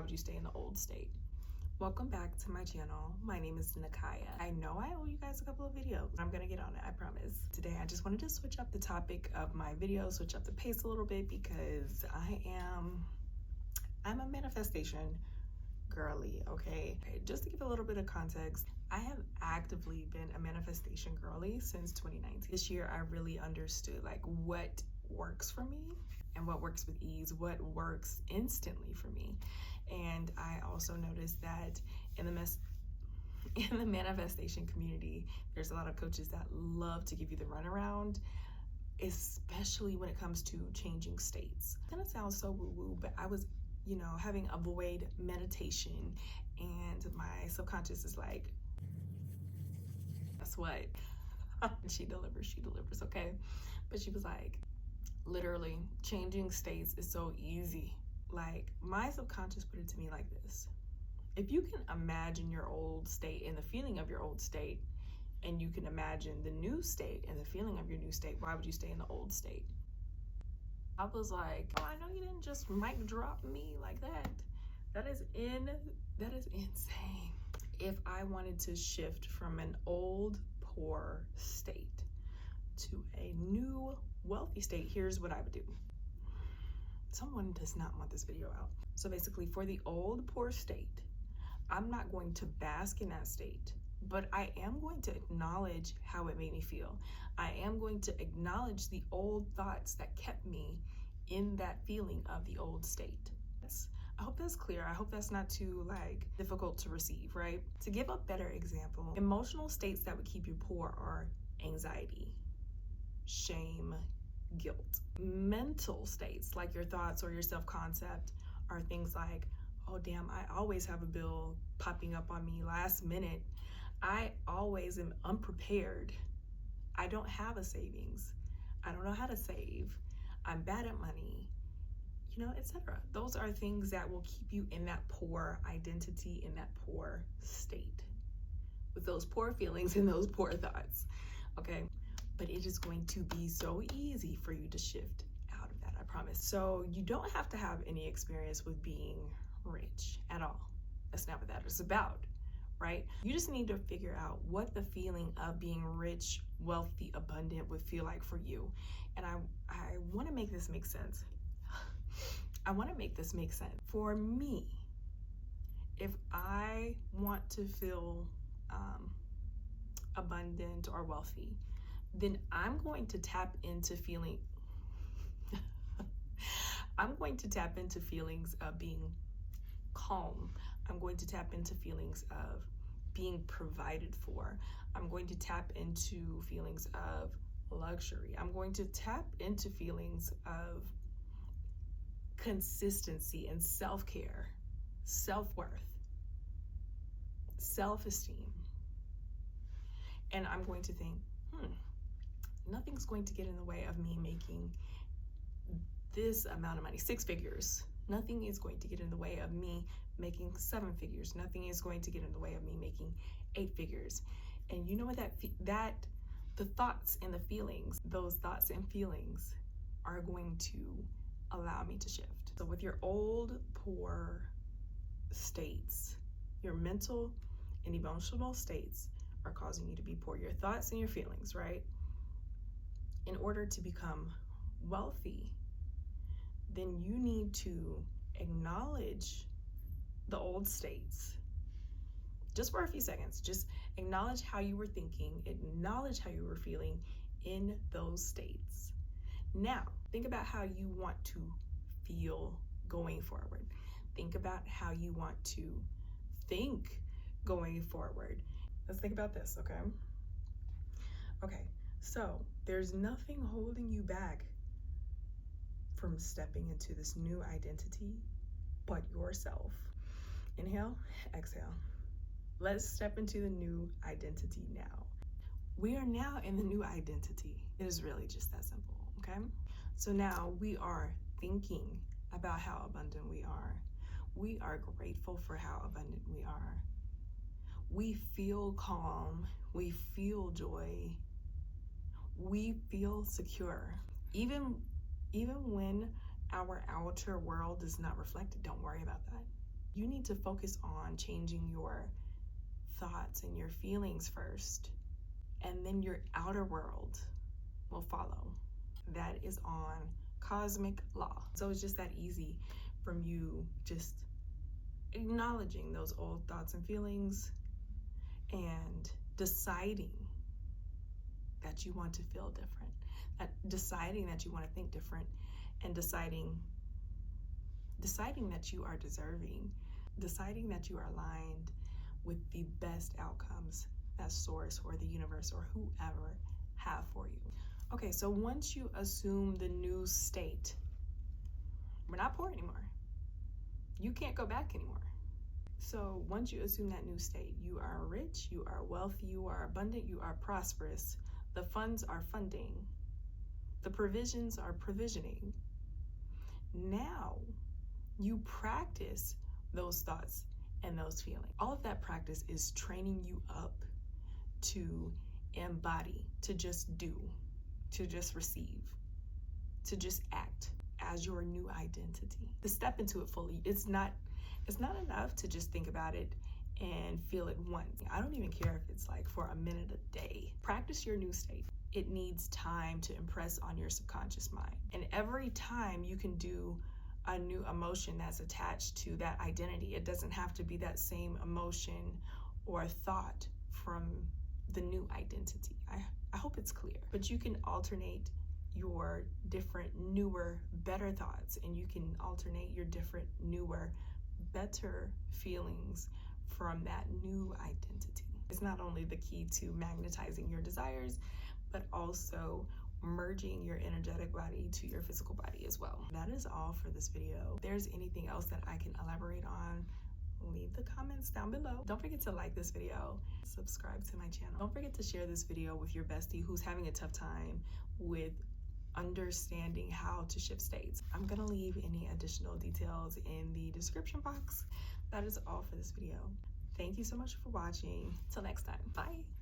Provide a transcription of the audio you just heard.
would you stay in the old state? Welcome back to my channel. My name is Nakaya. I know I owe you guys a couple of videos. I'm gonna get on it, I promise. Today I just wanted to switch up the topic of my video, switch up the pace a little bit, because I'm a manifestation girly, okay? Just to give a little bit of context, I have actively been a manifestation girly since 2019. This year I really understood like what works for me and what works with ease, what works instantly for me. And I also noticed that in the manifestation community, there's a lot of coaches that love to give you the runaround, especially when it comes to changing states. It's gonna sound so woo-woo, but I was, having a void meditation, and my subconscious is like, guess what? She delivers, okay? But she was like, literally, changing states is so easy. Like, my subconscious put it to me like this: if you can imagine your old state and the feeling of your old state, and you can imagine the new state and the feeling of your new state, why would you stay in the old state? I was like, oh, I know you didn't just mic drop me like that. That is insane. If I wanted to shift from an old poor state to a new wealthy state, here's what I would do. Someone does not want this video out. So basically, for the old poor state, I'm not going to bask in that state, but I am going to acknowledge how it made me feel. I am going to acknowledge the old thoughts that kept me in that feeling of the old state. I hope that's clear. I hope that's not too difficult to receive, right? To give a better example, emotional states that would keep you poor are anxiety, shame, guilt. Mental states, like your thoughts or your self-concept, are things like, oh damn, I always have a bill popping up on me last minute. I always am unprepared. I don't have a savings. I don't know how to save. I'm bad at money, etc. Those are things that will keep you in that poor identity, in that poor state, with those poor feelings and those poor thoughts, okay? But it is going to be so easy for you to shift out of that, I promise. So you don't have to have any experience with being rich at all. That's not what that is about, right? You just need to figure out what the feeling of being rich, wealthy, abundant would feel like for you. And I want to make this make sense. I want to make this make sense. For me, if I want to feel abundant or wealthy, then I'm going to tap into feeling I'm going to tap into feelings of being calm. I'm going to tap into feelings of being provided for. I'm going to tap into feelings of luxury. I'm going to tap into feelings of consistency and self-care, self-worth, self-esteem. And I'm going to think, nothing's going to get in the way of me making this amount of money, 6 figures. Nothing is going to get in the way of me making 7 figures. Nothing is going to get in the way of me making 8 figures. And you know what, the thoughts and the feelings, those thoughts and feelings are going to allow me to shift. So with your old poor states, your mental and emotional states are causing you to be poor. Your thoughts and your feelings, right? In order to become wealthy, then you need to acknowledge the old states. Just for a few seconds, just acknowledge how you were thinking, acknowledge how you were feeling in those states. Now, think about how you want to feel going forward. Think about how you want to think going forward. Let's think about this, okay? Okay, so there's nothing holding you back from stepping into this new identity but yourself. Inhale, exhale. Let's step into the new identity now. We are now in the new identity. It is really just that simple, okay? So now we are thinking about how abundant we are. We are grateful for how abundant we are. We feel calm. We feel joy. We feel secure. Even when our outer world does not reflect it, don't worry about that. You need to focus on changing your thoughts and your feelings first, and then your outer world will follow. That is on cosmic law. So it's just that easy from you just acknowledging those old thoughts and feelings and deciding that you want to feel different, deciding that you want to think different, and deciding that you are deserving, deciding that you are aligned with the best outcomes that source or the universe or whoever have for you. Okay, so once you assume the new state, we're not poor anymore. You can't go back anymore. So once you assume that new state, you are rich, you are wealthy, you are abundant, you are prosperous. The funds are funding. The provisions are provisioning. Now you practice those thoughts and those feelings. All of that practice is training you up to embody, to just do, to just receive, to just act as your new identity. To step into it fully. It's not enough to just think about it and feel it once. I don't even care if it's like for a minute a day. Practice your new state. It needs time to impress on your subconscious mind. And every time you can do a new emotion that's attached to that identity. It doesn't have to be that same emotion or thought from the new identity. I hope it's clear. But you can alternate your different, newer, better thoughts, and you can alternate your different, newer, better feelings from that new identity. It's not only the key to magnetizing your desires, but also merging your energetic body to your physical body as well. That is all for this video. If there's anything else that I can elaborate on, leave the comments down below. Don't forget to like this video, subscribe to my channel. Don't forget to share this video with your bestie who's having a tough time with understanding how to shift states. I'm gonna leave any additional details in the description box. That is all for this video. Thank you so much for watching. Till next time, bye.